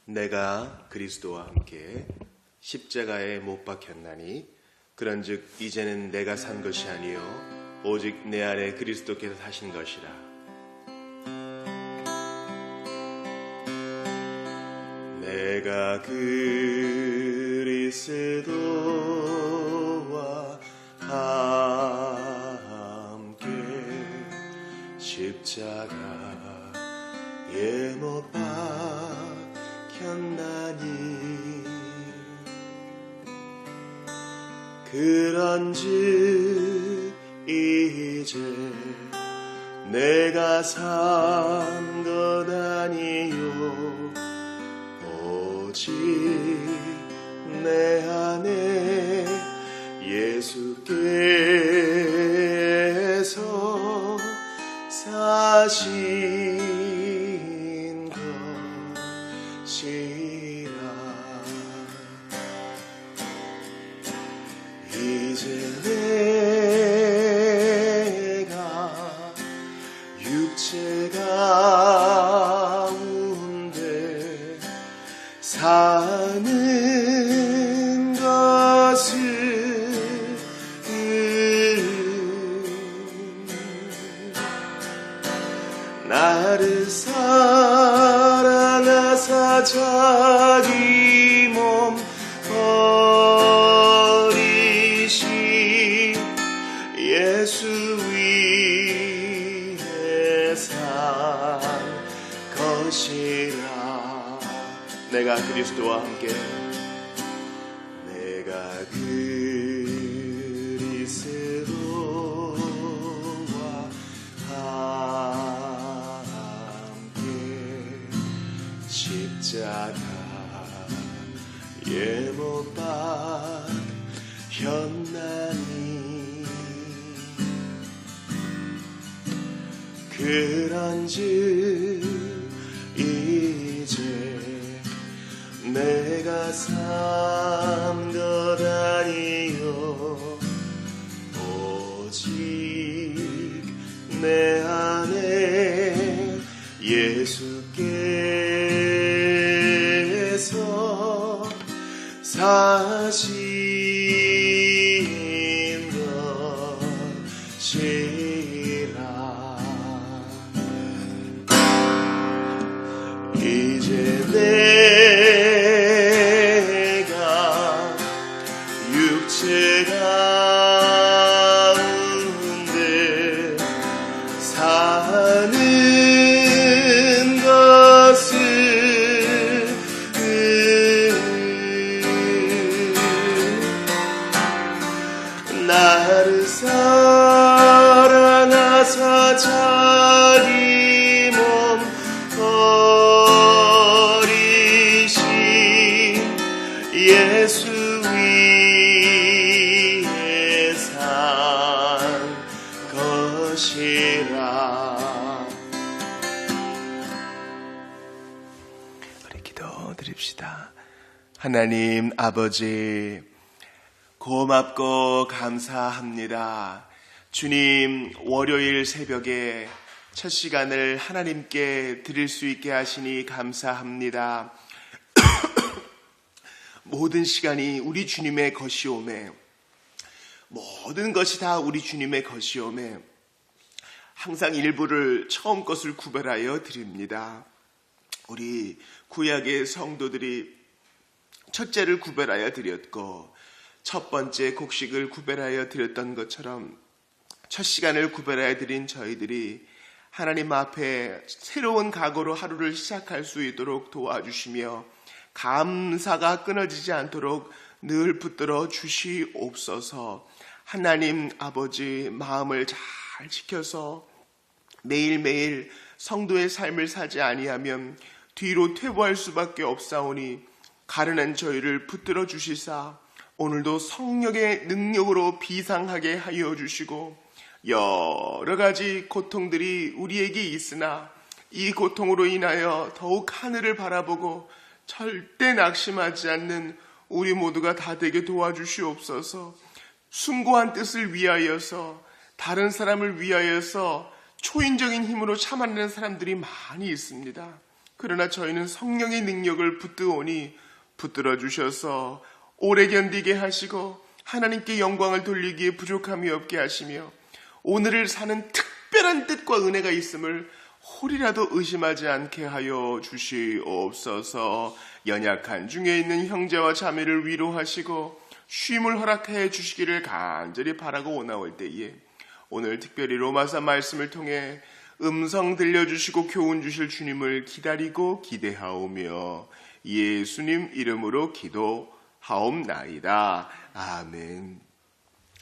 내가 그리스도와 함께 십자가에 못 박혔나니 그런즉 이제는 내가 산 것이 아니요 오직 내 안에 그리스도께서 사신 것이라. 내가 그리스도와 함께 십자가에 못 박혔나니 그런즉 이제 내가 산 것 아니요 오직 내 안에 예수께서 사신 것이라. 이제 내가 육체 가운데 사는 것은 나를 사랑하사 자기 몸 버리신 예수 위에 산 것이라. 내가 그리스도와 함께 내가 그리스도와 함께 십자가에 못 박혔나니 그런즉 이제 내가 산 것 아니요 오직 내 안에 예수께서 사신 것이라. 이제 내가 육체 가운데 사는 것은 나를 사랑하사 자기 몸 버리신 예수 위에 산 것이라. 우리 기도드립시다. 하나님 아버지, 고맙고 감사합니다. 주님, 월요일 새벽에 첫 시간을 하나님께 드릴 수 있게 하시니 감사합니다. 모든 시간이 우리 주님의 것이오매, 모든 것이 다 우리 주님의 것이오매, 항상 일부를 처음 것을 구별하여 드립니다. 우리 구약의 성도들이 첫째를 구별하여 드렸고 첫 번째 곡식을 구별하여 드렸던 것처럼 첫 시간을 구별하여 드린 저희들이 하나님 앞에 새로운 각오로 하루를 시작할 수 있도록 도와주시며 감사가 끊어지지 않도록 늘 붙들어 주시옵소서. 하나님 아버지, 마음을 잘 지켜서 매일매일 성도의 삶을 사지 아니하면 뒤로 퇴보할 수밖에 없사오니 가련한 저희를 붙들어 주시사 오늘도 성령의 능력으로 비상하게 하여 주시고 여러 가지 고통들이 우리에게 있으나 이 고통으로 인하여 더욱 하늘을 바라보고 절대 낙심하지 않는 우리 모두가 다 되게 도와주시옵소서. 숭고한 뜻을 위하여서, 다른 사람을 위하여서 초인적인 힘으로 참아내는 사람들이 많이 있습니다. 그러나 저희는 성령의 능력을 붙드오니 붙들어 주셔서 오래 견디게 하시고 하나님께 영광을 돌리기에 부족함이 없게 하시며 오늘을 사는 특별한 뜻과 은혜가 있음을 홀이라도 의심하지 않게 하여 주시옵소서. 연약한 중에 있는 형제와 자매를 위로하시고 쉼을 허락해 주시기를 간절히 바라고 오나올 때에 오늘 특별히 로마서 말씀을 통해 음성 들려주시고 교훈 주실 주님을 기다리고 기대하오며 예수님 이름으로 기도하옵나이다. 아멘.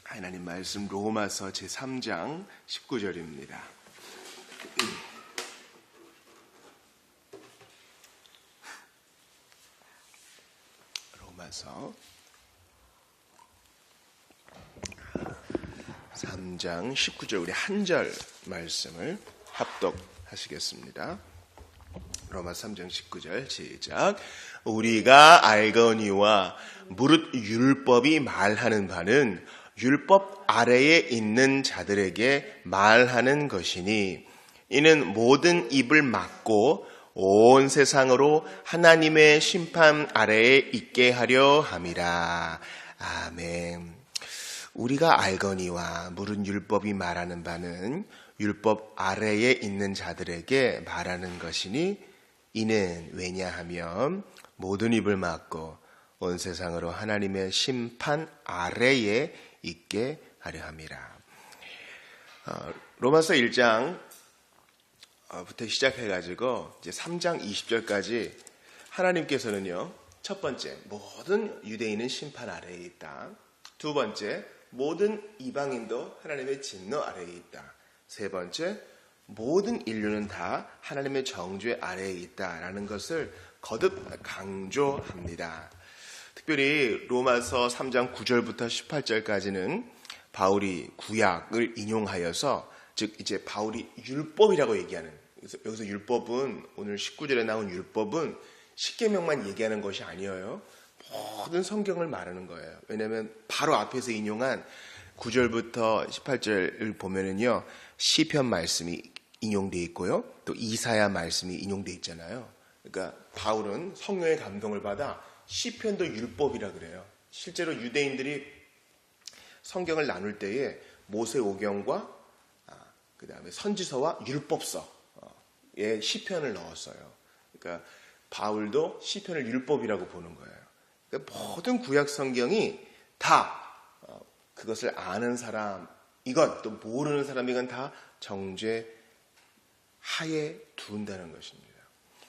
하나님 말씀 로마서 제3장 19절입니다. 로마서 3장 19절 우리 한 절 말씀을 합독하시겠습니다. 로마 3장 19절 시작. 우리가 알거니와 무릇 율법이 말하는 바는 율법 아래에 있는 자들에게 말하는 것이니 이는 모든 입을 막고 온 세상으로 하나님의 심판 아래에 있게 하려 함이라. 아멘. 우리가 알거니와 무릇 율법이 말하는 바는 율법 아래에 있는 자들에게 말하는 것이니 이는 왜냐하면 모든 입을 막고 온 세상으로 하나님의 심판 아래에 있게 하려 함이라. 로마서 1장부터 시작해가지고 이제 3장 20절까지 하나님께서는요, 첫 번째 모든 유대인은 심판 아래에 있다. 두 번째 모든 이방인도 하나님의 진노 아래에 있다. 세 번째, 모든 인류는 다 하나님의 정죄 아래에 있다라는 것을 거듭 강조합니다. 특별히 로마서 3장 9절부터 18절까지는 바울이 구약을 인용하여서, 즉 이제 바울이 율법이라고 얘기하는, 여기서 율법은 오늘 19절에 나온 율법은 십계명만 얘기하는 것이 아니에요. 모든 성경을 말하는 거예요. 왜냐하면 바로 앞에서 인용한 9절부터 18절을 보면은요, 시편 말씀이 인용되어 있고요, 또 이사야 말씀이 인용되어 있잖아요. 그러니까 바울은 성령의 감동을 받아 시편도 율법이라 그래요. 실제로 유대인들이 성경을 나눌 때에 모세오경과 그 다음에 선지서와 율법서에 시편을 넣었어요. 그러니까 바울도 시편을 율법이라고 보는 거예요. 그러니까 모든 구약 성경이 다 그것을 아는 사람, 이건 또 모르는 사람, 이건 다 정죄 하에 두는다는 것입니다.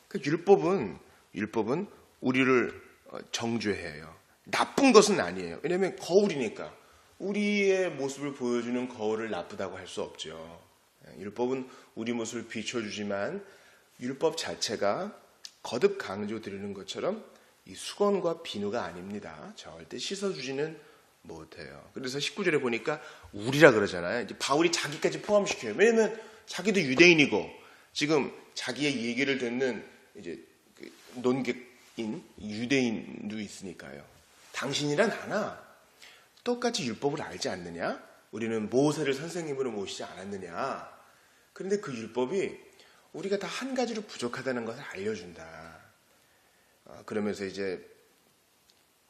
그러니까 율법은 우리를 정죄해요. 나쁜 것은 아니에요. 왜냐하면 거울이니까 우리의 모습을 보여주는 거울을 나쁘다고 할 수 없죠. 율법은 우리 모습을 비춰주지만 율법 자체가 거듭 강조드리는 것처럼 이 수건과 비누가 아닙니다. 절대 씻어주지는 못해요. 그래서 19절에 보니까 우리라 그러잖아요. 이제 바울이 자기까지 포함시켜요. 왜냐면 자기도 유대인이고 지금 자기의 얘기를 듣는 이제 논객인 유대인도 있으니까요. 당신이란 나나 똑같이 율법을 알지 않느냐? 우리는 모세를 선생님으로 모시지 않았느냐? 그런데 그 율법이 우리가 다 한 가지로 부족하다는 것을 알려준다. 그러면서 이제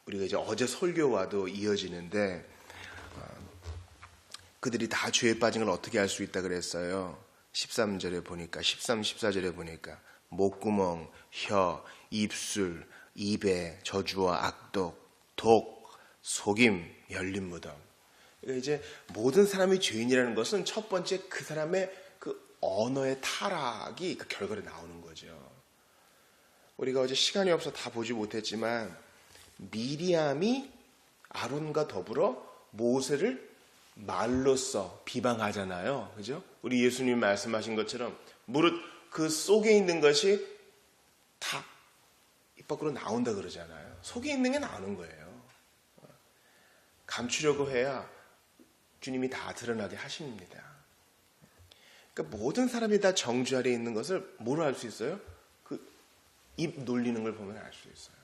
우리가 이제 어제 설교와도 이어지는데 그들이 다 죄에 빠진 걸 어떻게 알 수 있다 그랬어요. 13절에 보니까 13, 14절에 보니까 목구멍, 혀, 입술, 입에 저주와 악독, 독, 속임, 열린 무덤. 그러니까 이제 모든 사람이 죄인이라는 것은 첫 번째 그 사람의 그 언어의 타락이 그 결과로 나오는 거죠. 우리가 어제 시간이 없어 다 보지 못했지만 미리암이 아론과 더불어 모세를 말로써 비방하잖아요. 그죠? 우리 예수님이 말씀하신 것처럼 무릇 그 속에 있는 것이 다 입 밖으로 나온다 그러잖아요. 속에 있는 게 나오는 거예요. 감추려고 해야 주님이 다 드러나게 하십니다. 그러니까 모든 사람이 다 정죄 아래에 있는 것을 뭐로 알 수 있어요? 그 입 놀리는 걸 보면 알 수 있어요.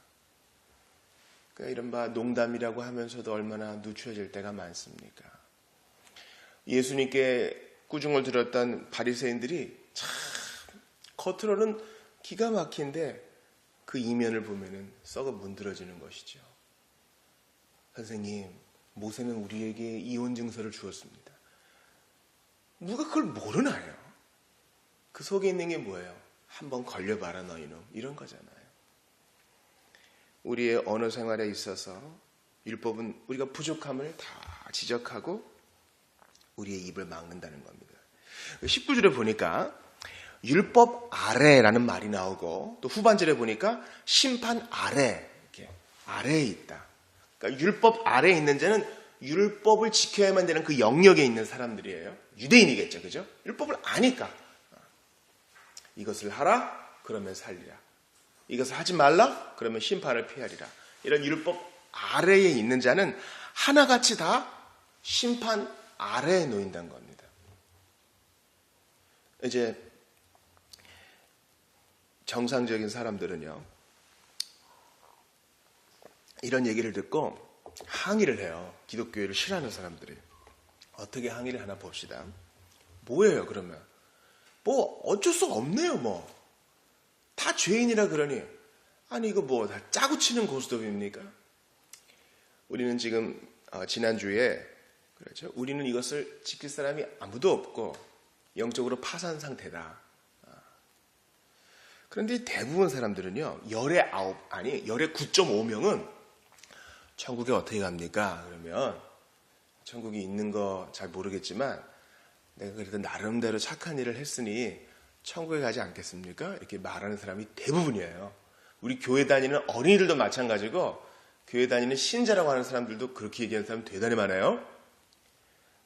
그러니까 이른바 농담이라고 하면서도 얼마나 누추해질 때가 많습니까? 예수님께 꾸중을 들었던 바리새인들이 참 겉으로는 기가 막힌데 그 이면을 보면은 썩어 문드러지는 것이죠. 선생님, 모세는 우리에게 이혼 증서를 주었습니다. 누가 그걸 모르나요? 그 속에 있는 게 뭐예요? 한번 걸려봐라 너희는, 이런 거잖아요. 우리의 언어 생활에 있어서 율법은 우리가 부족함을 다 지적하고 우리의 입을 막는다는 겁니다. 19절에 보니까 율법 아래라는 말이 나오고, 또 후반절에 보니까 심판 아래, 이렇게 아래에 있다. 그러니까 율법 아래에 있는 자는 율법을 지켜야만 되는 그 영역에 있는 사람들이에요. 유대인이겠죠, 그죠? 율법을 아니까 이것을 하라, 그러면 살리라. 이것을 하지 말라, 그러면 심판을 피하리라. 이런 율법 아래에 있는 자는 하나같이 다 심판 아래에 놓인다는 겁니다. 이제 정상적인 사람들은요, 이런 얘기를 듣고 항의를 해요. 기독교를 싫어하는 사람들이. 어떻게 항의를 하나 봅시다. 뭐예요, 그러면? 뭐 어쩔 수 없네요, 뭐. 다 죄인이라 그러니. 아니, 이거 뭐 다 짜고 치는 고스톱입니까? 우리는 지금 지난주에 그렇죠? 우리는 이것을 지킬 사람이 아무도 없고 영적으로 파산 상태다. 그런데 대부분 사람들은요, 열의 9.5명은 천국에 어떻게 갑니까? 그러면 천국이 있는 거 잘 모르겠지만 내가 그래도 나름대로 착한 일을 했으니 천국에 가지 않겠습니까? 이렇게 말하는 사람이 대부분이에요. 우리 교회 다니는 어린이들도 마찬가지고 교회 다니는 신자라고 하는 사람들도 그렇게 얘기하는 사람 대단히 많아요.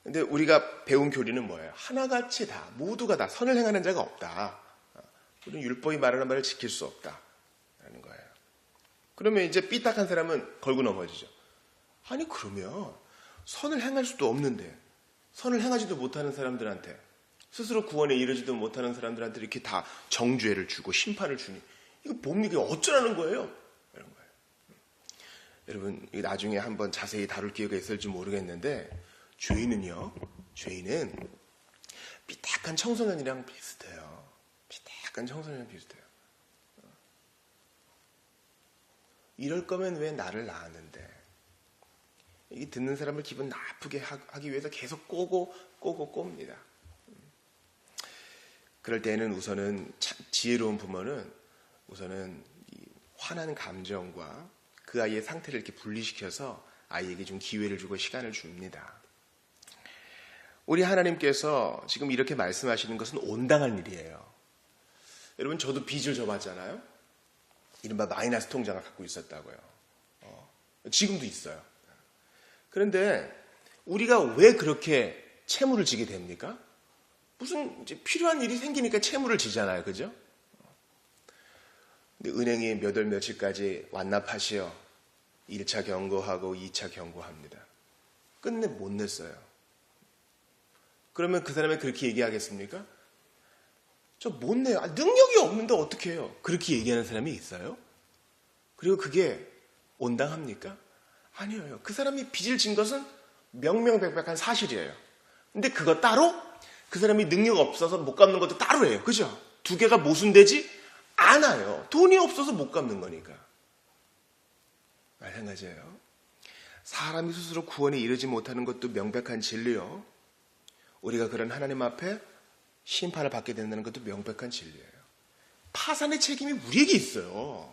근데 우리가 배운 교리는 뭐예요? 하나같이 다, 모두가 다 선을 행하는 자가 없다. 우리는 율법이 말하는 말을 지킬 수 없다. 라는 거예요. 그러면 이제 삐딱한 사람은 걸고 넘어지죠. 아니, 그러면 선을 행할 수도 없는데, 선을 행하지도 못하는 사람들한테, 스스로 구원에 이르지도 못하는 사람들한테 이렇게 다 정죄를 주고 심판을 주니, 이거 뭡니까? 어쩌라는 거예요? 이런 거예요. 여러분, 나중에 한번 자세히 다룰 기회가 있을지 모르겠는데, 죄인은 삐딱한 청소년이랑 비슷해요. 삐딱한 청소년이랑 비슷해요. 이럴 거면 왜 나를 낳았는데? 이게 듣는 사람을 기분 나쁘게 하기 위해서 계속 꼽니다. 그럴 때는 우선은 참 지혜로운 부모는 우선은 이 화난 감정과 그 아이의 상태를 이렇게 분리시켜서 아이에게 좀 기회를 주고 시간을 줍니다. 우리 하나님께서 지금 이렇게 말씀하시는 것은 온당한 일이에요. 여러분, 저도 빚을 져봤잖아요. 이른바 마이너스 통장을 갖고 있었다고요. 지금도 있어요. 그런데 우리가 왜 그렇게 채무를 지게 됩니까? 무슨 이제 필요한 일이 생기니까 채무를 지잖아요. 그죠? 근데 은행이 몇 월 며칠까지 완납하시어 1차 경고하고 2차 경고합니다. 끝내 못 냈어요. 그러면 그 사람이 그렇게 얘기하겠습니까? 저 못 내요. 능력이 없는데 어떻게 해요? 그렇게 얘기하는 사람이 있어요? 그리고 그게 온당합니까? 아니에요. 그 사람이 빚을 진 것은 명명백백한 사실이에요. 근데 그거 따로 그 사람이 능력 없어서 못 갚는 것도 따로예요. 그죠? 두 개가 모순되지 않아요. 돈이 없어서 못 갚는 거니까. 마찬가지예요. 사람이 스스로 구원에 이르지 못하는 것도 명백한 진리요. 우리가 그런 하나님 앞에 심판을 받게 된다는 것도 명백한 진리예요. 파산의 책임이 우리에게 있어요.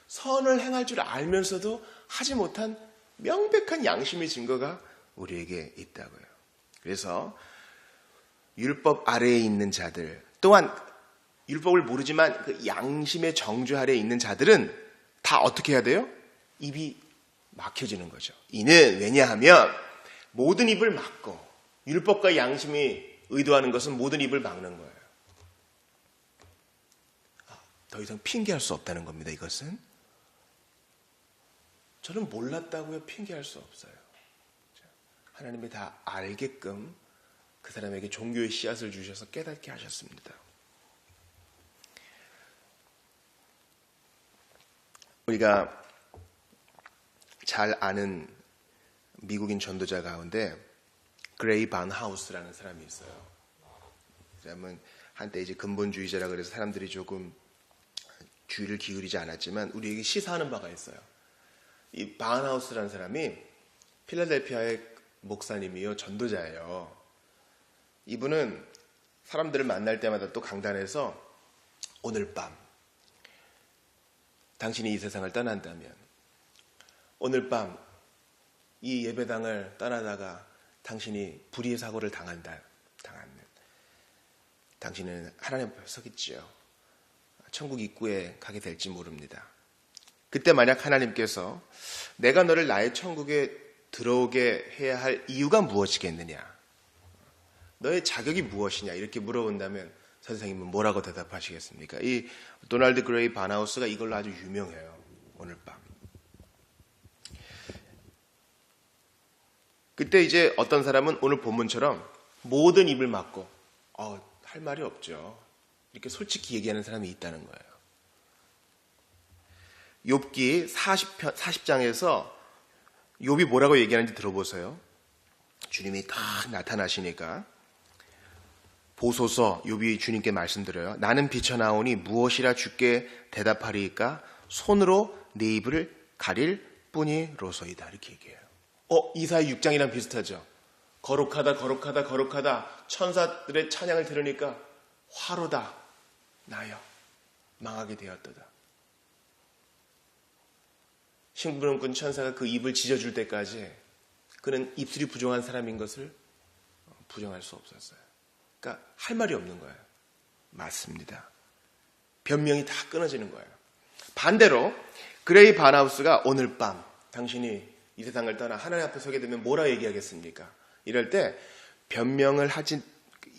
선을 행할 줄 알면서도 하지 못한 명백한 양심의 증거가 우리에게 있다고요. 그래서 율법 아래에 있는 자들, 또한 율법을 모르지만 그 양심의 정죄 아래에 있는 자들은 다 어떻게 해야 돼요? 입이 막혀지는 거죠. 이는 왜냐하면 모든 입을 막고, 율법과 양심이 의도하는 것은 모든 입을 막는 거예요. 더 이상 핑계할 수 없다는 겁니다. 이것은 저는 몰랐다고요. 핑계할 수 없어요. 하나님이 다 알게끔 그 사람에게 종교의 씨앗을 주셔서 깨닫게 하셨습니다. 우리가 잘 아는 미국인 전도자 가운데 그레이 반하우스라는 사람이 있어요. 그 사람은 한때 이제 근본주의자라 그래서 사람들이 조금 주의를 기울이지 않았지만 우리에게 시사하는 바가 있어요. 이 바운하우스라는 사람이 필라델피아의 목사님이요, 전도자예요. 이분은 사람들을 만날 때마다 또 강단에서 오늘 밤 당신이 이 세상을 떠난다면, 오늘 밤 이 예배당을 떠나다가 당신이 불의의 사고를 당하면 당신은 하나님 앞에 서겠지요. 천국 입구에 가게 될지 모릅니다. 그때 만약 하나님께서 내가 너를 나의 천국에 들어오게 해야 할 이유가 무엇이겠느냐, 너의 자격이 무엇이냐 이렇게 물어본다면 선생님은 뭐라고 대답하시겠습니까? 이 도널드 그레이 바나우스가 이걸로 아주 유명해요. 오늘 밤. 그때 이제 어떤 사람은 오늘 본문처럼 모든 입을 막고 할 말이 없죠. 이렇게 솔직히 얘기하는 사람이 있다는 거예요. 욥기 40장에서 욥이 뭐라고 얘기하는지 들어보세요. 주님이 딱 나타나시니까 보소서, 욥이 주님께 말씀드려요. 나는 비쳐나오니 무엇이라 주께 대답하리이까? 손으로 네 입을 가릴 뿐이로소이다. 이렇게 얘기해요. 이사야 6장이랑 비슷하죠. 거룩하다 거룩하다 거룩하다 천사들의 찬양을 들으니까 화로다 나여 망하게 되었도다. 심부름꾼 천사가 그 입을 찢어줄 때까지 그는 입술이 부정한 사람인 것을 부정할 수 없었어요. 그러니까 할 말이 없는 거예요. 맞습니다. 변명이 다 끊어지는 거예요. 반대로 그레이 바나우스가 오늘 밤 당신이 이 세상을 떠나 하나님 앞에 서게 되면 뭐라 얘기하겠습니까? 이럴 때 변명을 하지,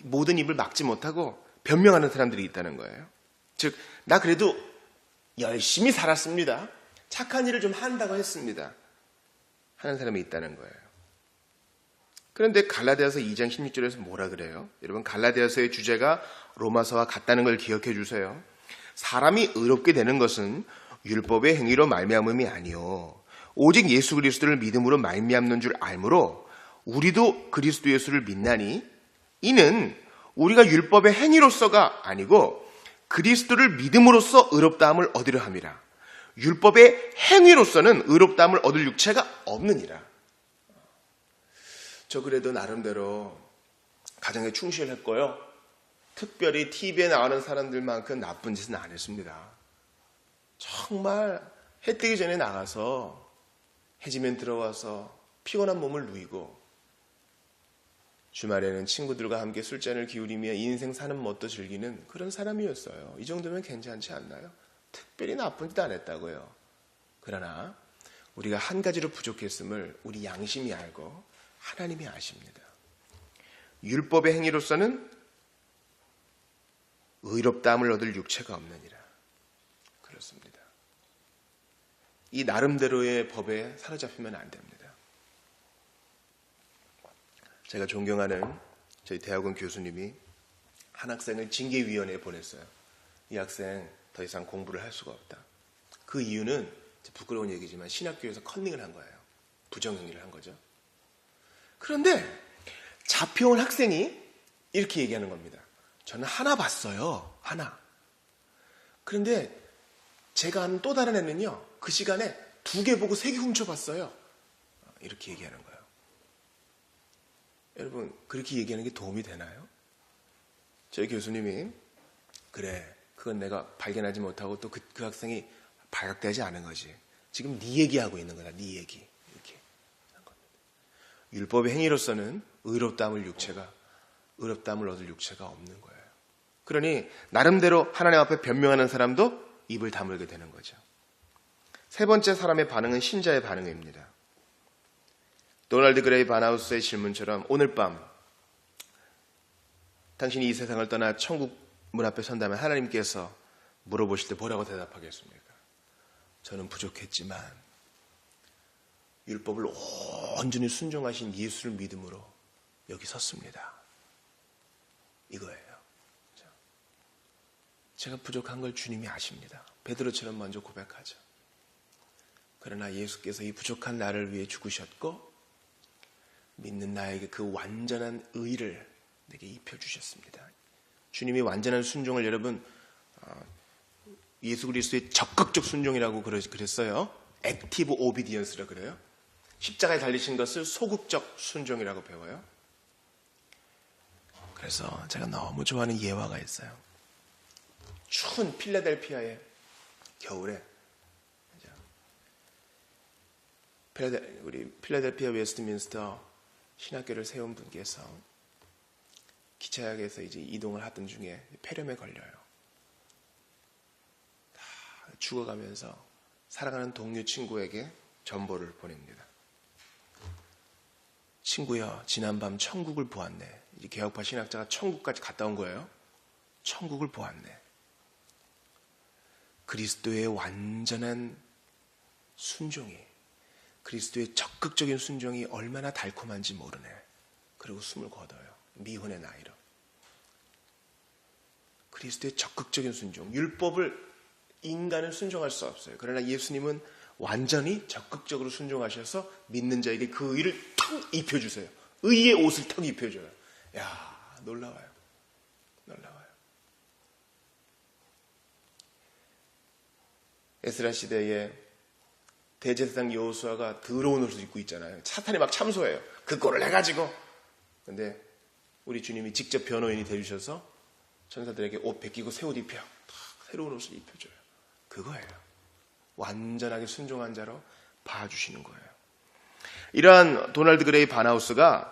모든 입을 막지 못하고 변명하는 사람들이 있다는 거예요. 즉, 나 그래도 열심히 살았습니다. 착한 일을 좀 한다고 했습니다. 하는 사람이 있다는 거예요. 그런데 갈라디아서 2장 16절에서 뭐라 그래요? 여러분, 갈라디아서의 주제가 로마서와 같다는 걸 기억해 주세요. 사람이 의롭게 되는 것은 율법의 행위로 말미암음이 아니요 오직 예수 그리스도를 믿음으로 말미암는 줄 알므로 우리도 그리스도 예수를 믿나니 이는 우리가 율법의 행위로서가 아니고 그리스도를 믿음으로써 의롭다함을 얻으려 함이라. 율법의 행위로서는 의롭다함을 얻을 육체가 없느니라. 저 그래도 나름대로 가정에 충실했고요. 특별히 TV에 나오는 사람들만큼 나쁜 짓은 안 했습니다. 정말 해 뜨기 전에 나가서 해지면 들어와서 피곤한 몸을 누이고 주말에는 친구들과 함께 술잔을 기울이며 인생 사는 멋도 즐기는 그런 사람이었어요. 이 정도면 괜찮지 않나요? 특별히 나쁜 짓 안 했다고요. 그러나 우리가 한 가지로 부족했음을 우리 양심이 알고 하나님이 아십니다. 율법의 행위로서는 의롭다함을 얻을 육체가 없느니라. 그렇습니다. 이 나름대로의 법에 사로잡히면 안 됩니다. 제가 존경하는 저희 대학원 교수님이 한 학생을 징계위원회에 보냈어요. 이 학생 더 이상 공부를 할 수가 없다. 그 이유는 부끄러운 얘기지만 신학교에서 컨닝을 한 거예요. 부정행위를 한 거죠. 그런데 잡혀온 학생이 이렇게 얘기하는 겁니다. 저는 하나 봤어요. 하나. 그런데 제가 아는 또 다른 애는요. 그 시간에 2개 보고 3개 훔쳐봤어요. 이렇게 얘기하는 거예요. 여러분 그렇게 얘기하는 게 도움이 되나요? 저희 교수님이 그래 그건 내가 발견하지 못하고 또 그 학생이 발각되지 않은 거지. 지금 네 얘기하고 있는 거다. 네 얘기. 이렇게 한 겁니다. 율법의 행위로서는 의롭다함을 얻을 육체가 없는 거예요. 그러니 나름대로 하나님 앞에 변명하는 사람도 입을 다물게 되는 거죠. 세 번째 사람의 반응은 신자의 반응입니다. 도널드 그레이 바나우스의 질문처럼 오늘 밤 당신이 이 세상을 떠나 천국 문 앞에 선다면 하나님께서 물어보실 때 뭐라고 대답하겠습니까? 저는 부족했지만 율법을 온전히 순종하신 예수를 믿음으로 여기 섰습니다. 이거예요. 제가 부족한 걸 주님이 아십니다. 베드로처럼 먼저 고백하죠. 그러나 예수께서 이 부족한 나를 위해 죽으셨고 믿는 나에게 그 완전한 의를 내게 입혀주셨습니다. 주님이 완전한 순종을 여러분 예수 그리스도의 적극적 순종이라고 그랬어요. 액티브 오비디언스라 그래요. 십자가에 달리신 것을 소극적 순종이라고 배워요. 그래서 제가 너무 좋아하는 예화가 있어요. 추운 필라델피아의 겨울에 우리 필라델피아 웨스트민스터 신학교를 세운 분께서 기차역에서 이제 이동을 하던 중에 폐렴에 걸려요. 다 죽어가면서 살아가는 동료 친구에게 전보를 보냅니다. 친구여, 지난밤 천국을 보았네. 이제 개혁파 신학자가 천국까지 갔다 온 거예요. 천국을 보았네. 그리스도의 완전한 순종이, 그리스도의 적극적인 순종이 얼마나 달콤한지 모르네. 그리고 숨을 거둬요. 미혼의 나이로. 그리스도의 적극적인 순종. 율법을 인간은 순종할 수 없어요. 그러나 예수님은 완전히 적극적으로 순종하셔서 믿는 자에게 그 의를 턱 입혀주세요. 의의 옷을 턱 입혀줘요. 야, 놀라워요. 놀라워요. 에스라 시대에 대제사장 여호수아가 더러운 옷을 입고 있잖아요. 사탄이 막 참소해요. 그 꼴을 해가지고. 근데 우리 주님이 직접 변호인이 되주셔서 천사들에게 옷 벗기고 새 옷 입혀. 새로운 옷을 입혀줘요. 그거예요. 완전하게 순종한 자로 봐주시는 거예요. 이러한 도널드 그레이 바나우스가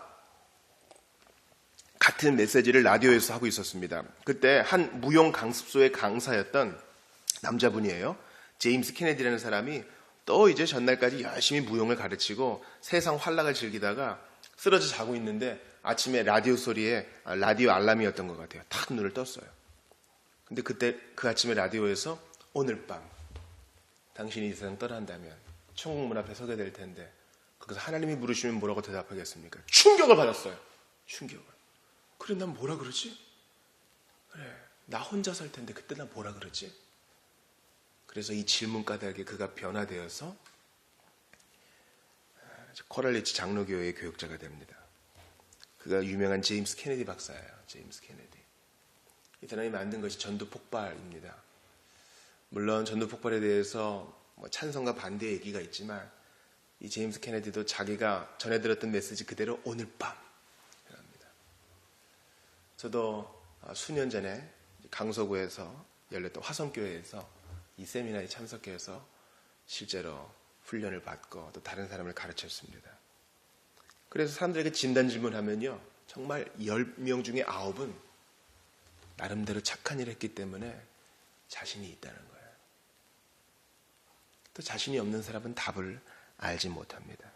같은 메시지를 라디오에서 하고 있었습니다. 그때 한 무용 강습소의 강사였던 남자분이에요. 제임스 케네디라는 사람이 또 이제 전날까지 열심히 무용을 가르치고 세상 활락을 즐기다가 쓰러져 자고 있는데 아침에 라디오 소리에 라디오 알람이었던 것 같아요. 탁 눈을 떴어요. 근데 그때 그 아침에 라디오에서 오늘 밤 당신이 이 세상 떠난다면 천국 문 앞에 서게 될 텐데 거기서 하나님이 물으시면 뭐라고 대답하겠습니까? 충격을 받았어요. 충격을. 그래, 난 뭐라 그러지? 그래, 나 혼자 살 텐데 그때 난 뭐라 그러지? 그래서 이 질문 까닭에 그가 변화되어서 코랄리치 장로교회의 교육자가 됩니다. 그가 유명한 제임스 케네디 박사예요. 제임스 케네디. 이 사람이 만든 것이 전도 폭발입니다. 물론 전도 폭발에 대해서 찬성과 반대의 얘기가 있지만 이 제임스 케네디도 자기가 전해 들었던 메시지 그대로 오늘 밤 합니다. 저도 수년 전에 강서구에서 열렸던 화성교회에서 이 세미나에 참석해서 실제로 훈련을 받고 또 다른 사람을 가르쳤습니다. 그래서 사람들에게 진단 질문하면요, 정말 10명 중에 9은 나름대로 착한 일을 했기 때문에 자신이 있다는 거예요. 또 자신이 없는 사람은 답을 알지 못합니다.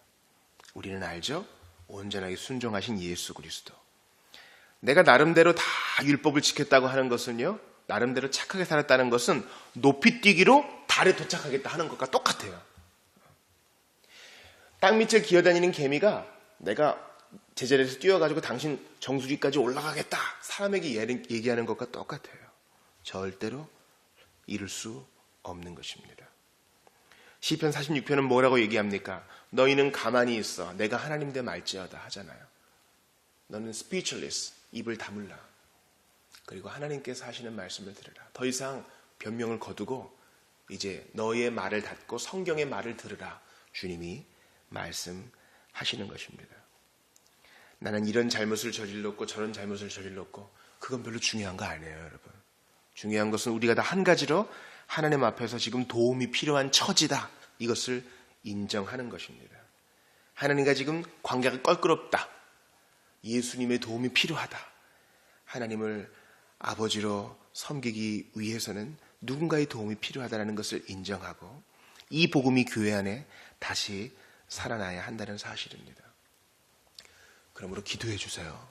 우리는 알죠? 온전하게 순종하신 예수 그리스도. 내가 나름대로 다 율법을 지켰다고 하는 것은요, 나름대로 착하게 살았다는 것은 높이 뛰기로 달에 도착하겠다 하는 것과 똑같아요. 땅 밑을 기어다니는 개미가 내가 제자리에서 뛰어가지고 당신 정수리까지 올라가겠다 사람에게 얘기하는 것과 똑같아요. 절대로 이룰 수 없는 것입니다. 시편 46편은 뭐라고 얘기합니까? 너희는 가만히 있어 내가 하나님 대 말지어다 하잖아요. 너는 speechless, 입을 다물라. 그리고 하나님께서 하시는 말씀을 들으라. 더 이상 변명을 거두고 이제 너의 말을 닫고 성경의 말을 들으라. 주님이 말씀하시는 것입니다. 나는 이런 잘못을 저질렀고 저런 잘못을 저질렀고 그건 별로 중요한 거 아니에요, 여러분. 중요한 것은 우리가 다 한 가지로 하나님 앞에서 지금 도움이 필요한 처지다. 이것을 인정하는 것입니다. 하나님과 지금 관계가 껄끄럽다. 예수님의 도움이 필요하다. 하나님을 아버지로 섬기기 위해서는 누군가의 도움이 필요하다는 것을 인정하고 이 복음이 교회 안에 다시 살아나야 한다는 사실입니다. 그러므로 기도해 주세요.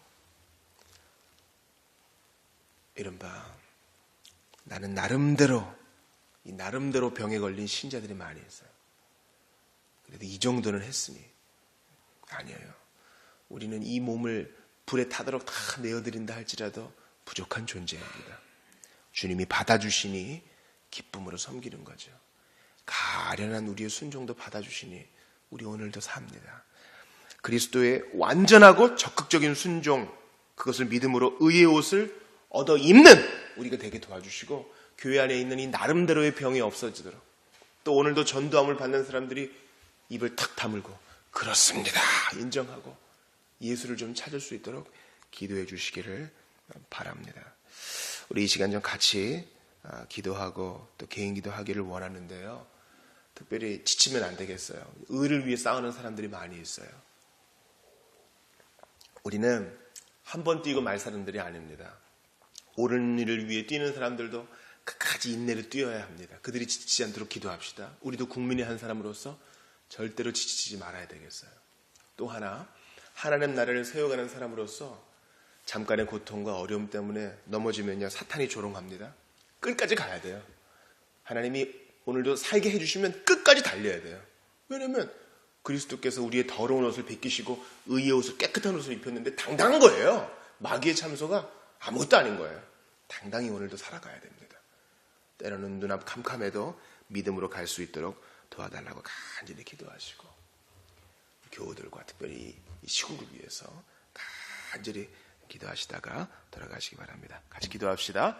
이른바 나는 나름대로 병에 걸린 신자들이 많이 있어요. 그래도 이 정도는 했으니 아니에요. 우리는 이 몸을 불에 타도록 다 내어드린다 할지라도 부족한 존재입니다. 주님이 받아주시니 기쁨으로 섬기는 거죠. 가련한 우리의 순종도 받아주시니 우리 오늘도 삽니다. 그리스도의 완전하고 적극적인 순종, 그것을 믿음으로 의의 옷을 얻어 입는 우리가 되게 도와주시고 교회 안에 있는 이 나름대로의 병이 없어지도록, 또 오늘도 전도함을 받는 사람들이 입을 탁 다물고 그렇습니다 인정하고 예수를 좀 찾을 수 있도록 기도해 주시기를 바랍니다. 우리 이 시간 좀 같이 기도하고 또 개인 기도하기를 원하는데요. 특별히 지치면 안 되겠어요. 의를 위해 싸우는 사람들이 많이 있어요. 우리는 한 번 뛰고 말 사람들이 아닙니다. 옳은 일을 위해 뛰는 사람들도 끝까지 인내를 뛰어야 합니다. 그들이 지치지 않도록 기도합시다. 우리도 국민의 한 사람으로서 절대로 지치지 말아야 되겠어요. 또 하나, 하나님 나라를 세워가는 사람으로서 잠깐의 고통과 어려움 때문에 넘어지면요 사탄이 조롱합니다. 끝까지 가야 돼요. 하나님이 오늘도 살게 해주시면 끝까지 달려야 돼요. 왜냐면 그리스도께서 우리의 더러운 옷을 벗기시고 의의 옷을 깨끗한 옷을 입혔는데 당당한 거예요. 마귀의 참소가 아무것도 아닌 거예요. 당당히 오늘도 살아가야 됩니다. 때로는 눈앞 캄캄해도 믿음으로 갈 수 있도록 도와달라고 간절히 기도하시고, 교우들과 특별히 이 시국을 위해서 간절히 기도하시다가 돌아가시기 바랍니다. 같이 기도합시다.